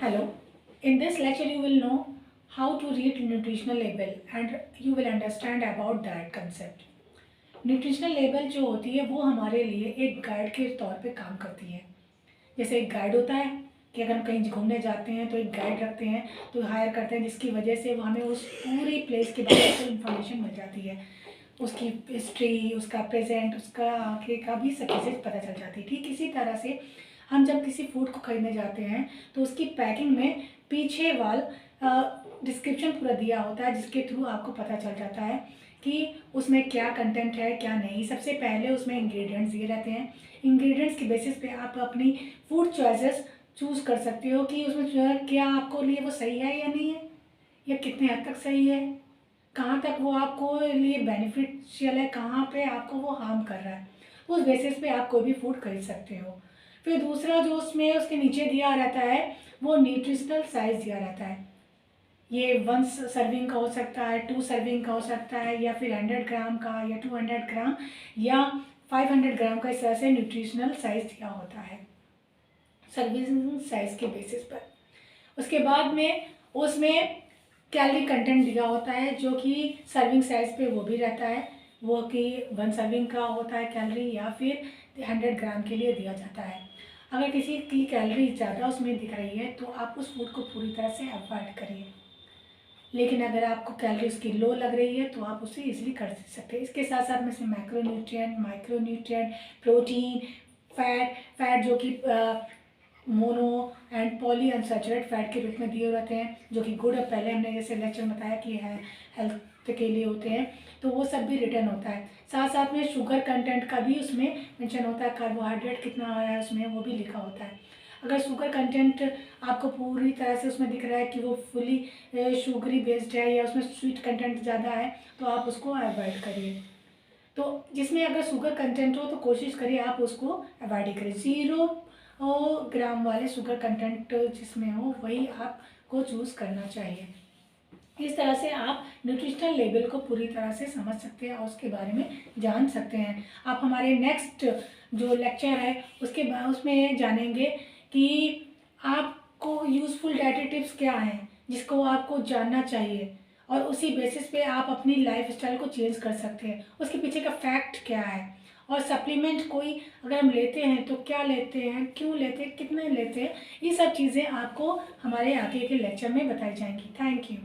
Hello. In this lecture, you will know how to read nutritional label and you will understand about that concept. Nutritional label जो होती है वो हमारे लिए एक गाइड के तौर पे काम करती है। जैसे एक गाइड होता है कि अगर हम कहीं घूमने जाते हैं तो एक गाइड रखते हैं, तो हायर करते हैं, जिसकी वजह से वो हमें उस पूरी प्लेस के बारे में इंफॉर्मेशन मिल जाती है, उसकी हिस्ट्री, उसका प्रेजेंट, उसका आगे का भी सब चीज़ें पता चल जाती है। ठीक इसी तरह से हम जब किसी फूड को खरीदने जाते हैं तो उसकी पैकिंग में पीछे वाल डिस्क्रिप्शन पूरा दिया होता है, जिसके थ्रू आपको पता चल जाता है कि उसमें क्या कंटेंट है क्या नहीं। सबसे पहले उसमें इंग्रेडिएंट्स दिए रहते हैं। इंग्रेडिएंट्स के बेसिस पे आप अपनी फूड चॉइसेस चूज़ कर सकते हो कि उसमें जो है क्या आपको लिए वो सही है या नहीं है, या कितने हद तक सही है, कहाँ तक वो आपको लिए बेनिफिशियल है, कहाँ पे आपको वो हार्म कर रहा है। उस बेसिस पे आप कोई भी फूड खरीद सकते हो। फिर दूसरा जो उसमें उसके नीचे दिया रहता है वो न्यूट्रिशनल साइज़ दिया रहता है। ये 1 सर्विंग का हो सकता है, 2 सर्विंग का हो सकता है, या फिर 100 ग्राम का, या 200 ग्राम, या 500 ग्राम का। इस तरह से न्यूट्रिशनल साइज़ दिया होता है सर्विंग साइज़ के बेसिस पर। उसके बाद में उसमें कैलोरी कंटेंट दिया होता है, जो कि सर्विंग साइज़ पे वो भी रहता है, वो कि 1 सर्विंग का होता है कैलोरी, या फिर 100 ग्राम के लिए दिया जाता है। अगर किसी की कैलोरी ज़्यादा उसमें दिख रही है तो आप उस फूड को पूरी तरह से अवॉइड करिए, लेकिन अगर आपको कैलोरी उसकी लो लग रही है तो आप उसे इजीली कर सकते हैं। इसके साथ साथ में इसमें मैक्रोन्यूट्रिएंट, माइक्रोन्यूट्रिएंट, प्रोटीन, फैट जो कि मोनो एंड पॉली अनसैचुरेट फैट के रूप में दिए रहते हैं, जो कि गुड है। पहले हमने जैसे लेक्चर में बताया कि है हेल्थ के लिए होते हैं, तो वो सब भी रिटर्न होता है। साथ साथ में शुगर कंटेंट का भी उसमें मेंशन होता है, कार्बोहाइड्रेट कितना है उसमें वो भी लिखा होता है। अगर शुगर कंटेंट आपको पूरी तरह से उसमें दिख रहा है कि वो फुली शुगरी बेस्ड है, या उसमें स्वीट कंटेंट ज़्यादा है, तो आप उसको अवॉइड करिए। तो जिसमें अगर शुगर कंटेंट हो तो कोशिश करिए आप उसको अवॉइड करिए। 0 ग्राम वाले शुगर कंटेंट जिसमें हो वही आपको चूज़ करना चाहिए। इस तरह से आप न्यूट्रिशनल लेबल को पूरी तरह से समझ सकते हैं और उसके बारे में जान सकते हैं। आप हमारे नेक्स्ट जो लेक्चर है उसमें जानेंगे कि आपको यूज़फुल डाइटरी टिप्स क्या हैं जिसको आपको जानना चाहिए, और उसी बेसिस पे आप अपनी लाइफ स्टाइल को चेंज कर सकते हैं। उसके पीछे का फैक्ट क्या है, और सप्लीमेंट कोई अगर हम लेते हैं तो क्या लेते हैं, क्यों लेते हैं, कितने लेते हैं, ये सब चीज़ें आपको हमारे आगे के लेक्चर में बताई जाएंगी। Thank you.